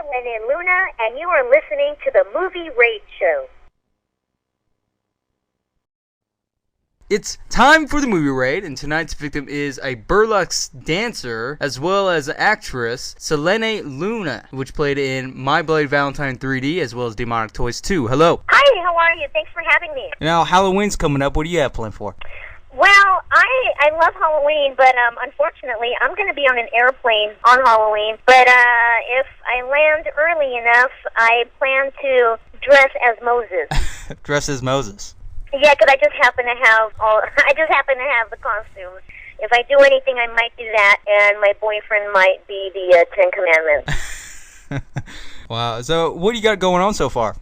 Selene Luna, and you are listening to the Movie Raid Show. It's time for the movie raid, and tonight's victim is a burlesque dancer as well as actress Selene Luna, which played in My Bloody Valentine 3D as well as Demonic Toys 2. Hello. Hi, how are you? Thanks for having me. Now, Halloween's coming up. What do you have planned for? Well, I love Halloween, but unfortunately, I'm going to be on an airplane on Halloween. But if I land early enough, I plan to dress as Moses. Dress as Moses. Yeah, because I just happen to have the costumes. If I do anything, I might do that, and my boyfriend might be the Ten Commandments. Wow. So, what do you got going on so far?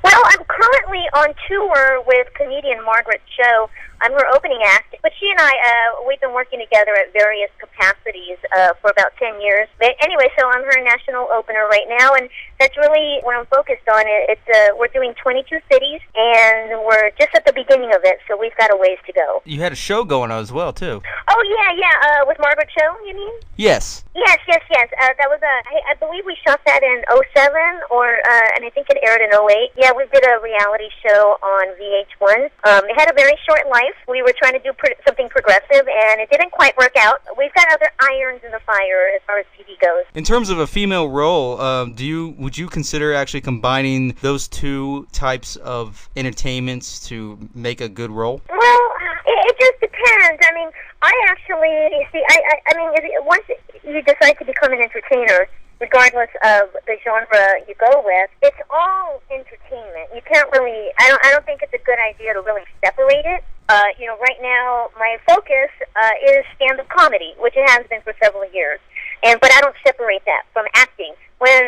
Well, I'm currently on tour with comedian Margaret Cho. I'm her opening act, but she and I, we've been working together at various capacities for about 10 years. But anyway, so I'm her national opener right now, and that's really what I'm focused on. We're doing 22 cities, and we're just at the beginning of it, so we've got a ways to go. You had a show going on as well, too. Oh, yeah, with Margaret Cho, you mean? Yes. Yes. That was I believe we shot that in '07, and I think it aired in '08. Yeah, we did a reality show on VH1. It had a very short life. We were trying to do something progressive, and it didn't quite work out. We've got other irons in the fire as far as TV goes. In terms of a female role, would you consider actually combining those two types of entertainments to make a good role? Well, it just depends. I mean, once you decide to become an entertainer, regardless of the genre you go with, it's all entertainment. You can't really, I don't think it's a good idea to really separate it. Right now, my focus is stand-up comedy, which it has been for several years. But I don't separate that from acting. When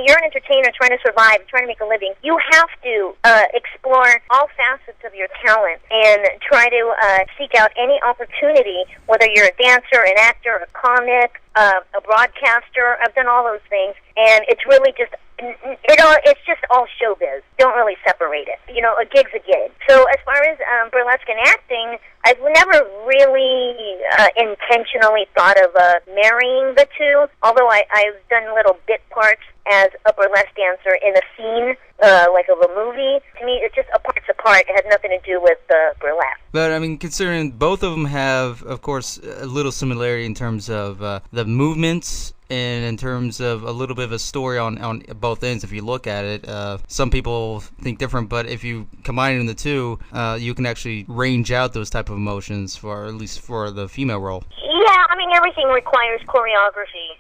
you're an entertainer trying to survive, trying to make a living, you have to explore all facets of your talent and try to seek out any opportunity, whether you're a dancer, an actor, a comic, a broadcaster. I've done all those things, and it's really just it's just all showbiz. Don't really separate it. A gig's a gig. So as far as burlesque and acting, I've never really intentionally thought of marrying the two, although I've done little bit parts as a burlesque dancer in a scene, like of a movie. To me, it's just a part's a part. It has nothing to do with burlesque. But, I mean, considering both of them have, of course, a little similarity in terms of the movements and in terms of a little bit of a story on both ends, if you look at it. Some people think different, but if you combine the two, you can actually range out those type of emotions, at least for the female role. Yeah, I mean, everything requires choreography,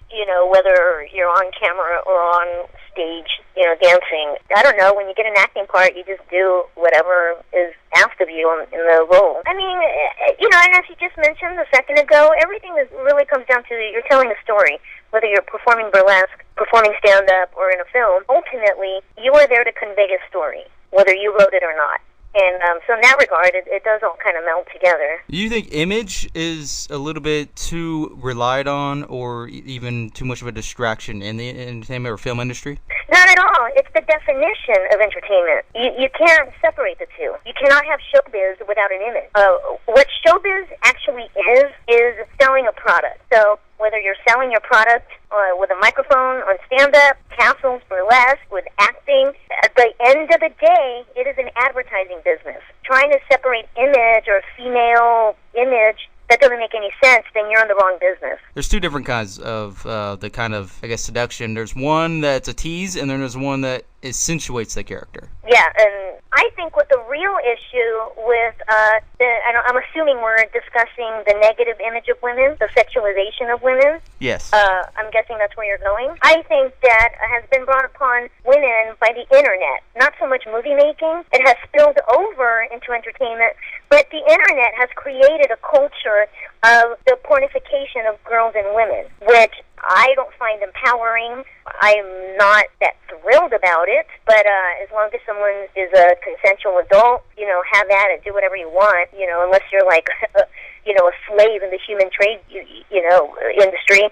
whether you're on camera or on stage, dancing. I don't know, when you get an acting part, you just do whatever is asked of you in the role. I mean, and as you just mentioned a second ago, everything really comes down to you're telling a story. Whether you're performing burlesque, performing stand-up, or in a film, ultimately, you are there to convey a story, whether you wrote it or not. And so in that regard, it does all kind of meld together. Do you think image is a little bit too relied on or even too much of a distraction in the entertainment or film industry? Not at all. It's the definition of entertainment. You can't separate the two. You cannot have showbiz without an image. What showbiz actually is selling a product. So whether you're selling your product with a microphone, on stand-up, castles, burlesque, with acting, at the end of the day, it is an advertising business. Trying to separate image or female image, that doesn't make any sense, then you're in the wrong business. There's two different kinds of the kind of, I guess, seduction. There's one that's a tease, and then there's one that accentuates the character. Yeah, and I think what the real issue with, I'm assuming we're discussing the negative image of women, the sexualization of women. Yes. I'm guessing that's where you're going. I think that has been brought upon women by the internet. Not so much movie making. It has spilled over into entertainment, but the internet has created a culture of the pornification of girls and women, which I don't find empowering. I'm not that thrilled about it, but as long as someone is a consensual adult, have at it, do whatever you want, unless you're like, a slave in the human trade, industry.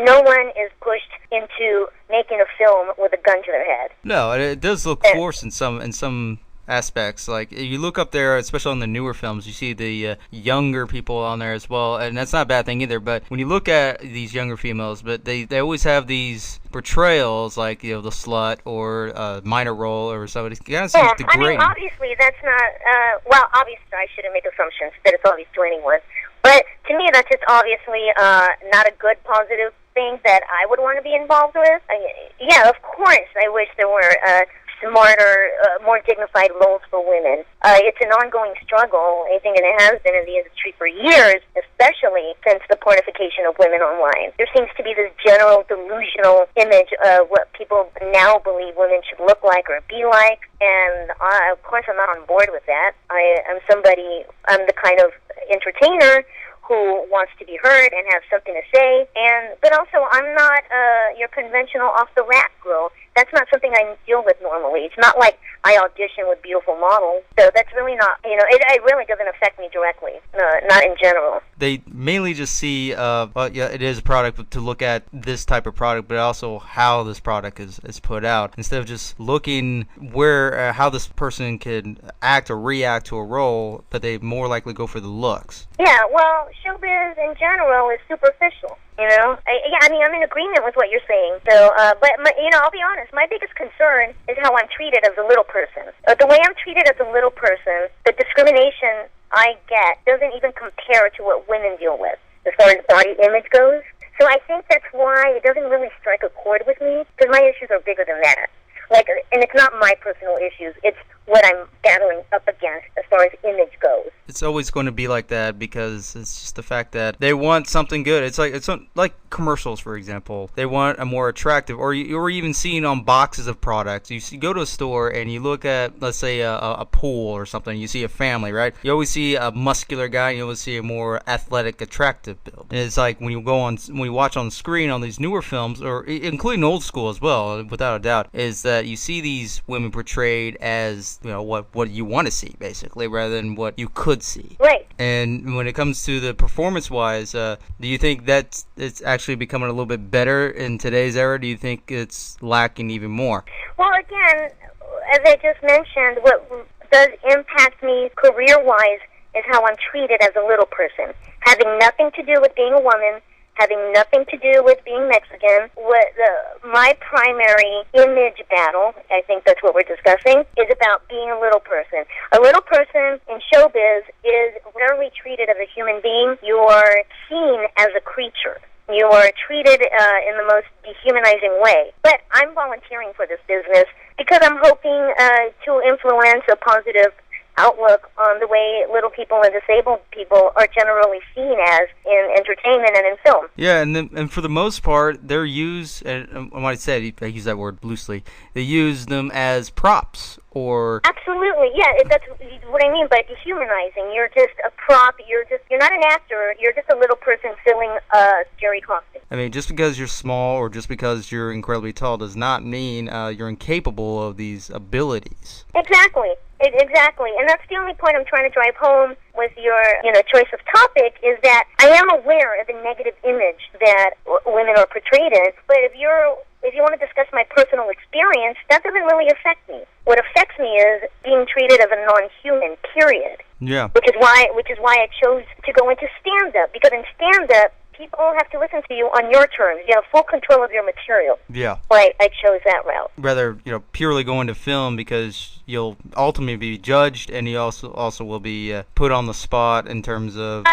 No one is pushed into making a film with a gun to their head. No, it does look coarse in some aspects. Like you look up there, especially on the newer films, you see the younger people on there as well, and that's not a bad thing either. But when you look at these younger females, but they always have these portrayals like the slut or minor role or somebody. It kind of seems degrading. I mean, obviously that's not. Obviously I shouldn't make assumptions that it's obvious to anyone. But to me, that's just obviously not a good, positive thing that I would want to be involved with. Yeah, of course, I wish there were smarter, more dignified roles for women. It's an ongoing struggle. I think it has been in the industry for years, especially since the pornification of women online. There seems to be this general delusional image of what people now believe women should look like or be like, and of course I'm not on board with that. I'm the kind of entertainer who wants to be heard and have something to say, but also I'm not your conventional off-the-rack girl. That's not something I deal with normally. It's not like I audition with beautiful models, so that's really not, it really doesn't affect me directly, not in general. They mainly just see, it is a product to look at this type of product, but also how this product is put out, instead of just looking how this person could act or react to a role, but they more likely go for the looks. Yeah, well, showbiz in general is superficial. I'm in agreement with what you're saying. So, I'll be honest. My biggest concern is how I'm treated as a little person. The way I'm treated as a little person, the discrimination I get doesn't even compare to what women deal with as far as body image goes. So I think that's why it doesn't really strike a chord with me, because my issues are bigger than that. And it's not my personal issues. It's what I'm battling up against as far as image goes. It's always going to be like that because it's just the fact that they want something good. It's like commercials, for example. They want a more attractive, or even seen on boxes of products. You go to a store and you look at, let's say, a pool or something. You see a family, right? You always see a muscular guy, and you always see a more athletic, attractive build. And it's like when you watch on the screen on these newer films, or including old school as well, without a doubt, is that you see these women portrayed as what you want to see, basically, rather than what you could see. Right. And when it comes to the performance-wise, do you think that it's actually becoming a little bit better in today's era? Do you think it's lacking even more? Well, again, as I just mentioned, what does impact me career-wise is how I'm treated as a little person, having nothing to do with being a woman, having nothing to do with being Mexican. My primary image battle, I think that's what we're discussing, is about being a little person. A little person in showbiz is rarely treated as a human being. You are seen as a creature. You are treated in the most dehumanizing way. But I'm volunteering for this business because I'm hoping to influence a positive outlook on the way little people and disabled people are generally seen as in entertainment and in film. Yeah, and for the most part, they're used, and when I said, I use that word loosely, they use them as props or... Absolutely, yeah, that's what I mean by dehumanizing. You're just a prop, you're not an actor, you're just a little person filling a scary costume. I mean, just because you're small or just because you're incredibly tall does not mean you're incapable of these abilities. Exactly. Exactly, and that's the only point I'm trying to drive home with your, choice of topic, is that I am aware of the negative image that women are portrayed in. But if you want to discuss my personal experience, that doesn't really affect me. What affects me is being treated as a non-human. Period. Yeah. Which is why I chose to go into stand-up, because in stand-up, people have to listen to you on your terms. You have full control of your material. Yeah. So I chose that route. Rather, purely go into film because you'll ultimately be judged, and you also will be put on the spot in terms of...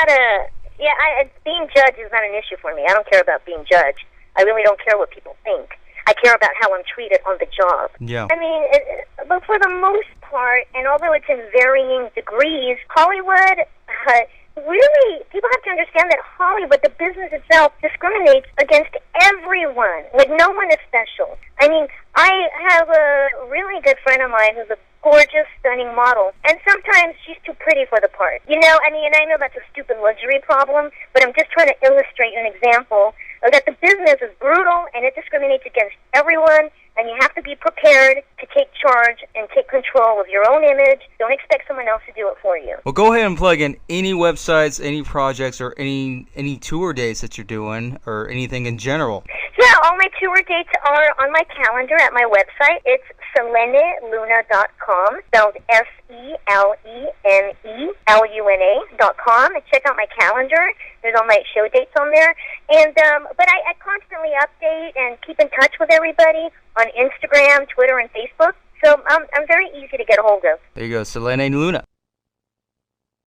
Being judged is not an issue for me. I don't care about being judged. I really don't care what people think. I care about how I'm treated on the job. Yeah. I mean, but for the most part, and although it's in varying degrees, Hollywood... Really, people have to understand that Hollywood, the business itself, discriminates against everyone. No one is special. I mean, I have a really good friend of mine who's a gorgeous, stunning model, and sometimes she's too pretty for the part. I know that's a stupid luxury problem, but I'm just trying to illustrate an example of that the business is brutal and it discriminates against everyone, and you have to be prepared to take charge and take control of your own image. Don't expect someone else to do it for you. Well, go ahead and plug in any websites, any projects, or any tour dates that you're doing, or anything in general. Yeah, all my tour dates are on my calendar at my website. It's SeleneLuna.com, spelled SeleneLuna.com. And check out my calendar. There's all my show dates on there. And but I constantly update and keep in touch with everybody on Instagram, Twitter, and Facebook. So I'm very easy to get a hold of. There you go, Selene Luna.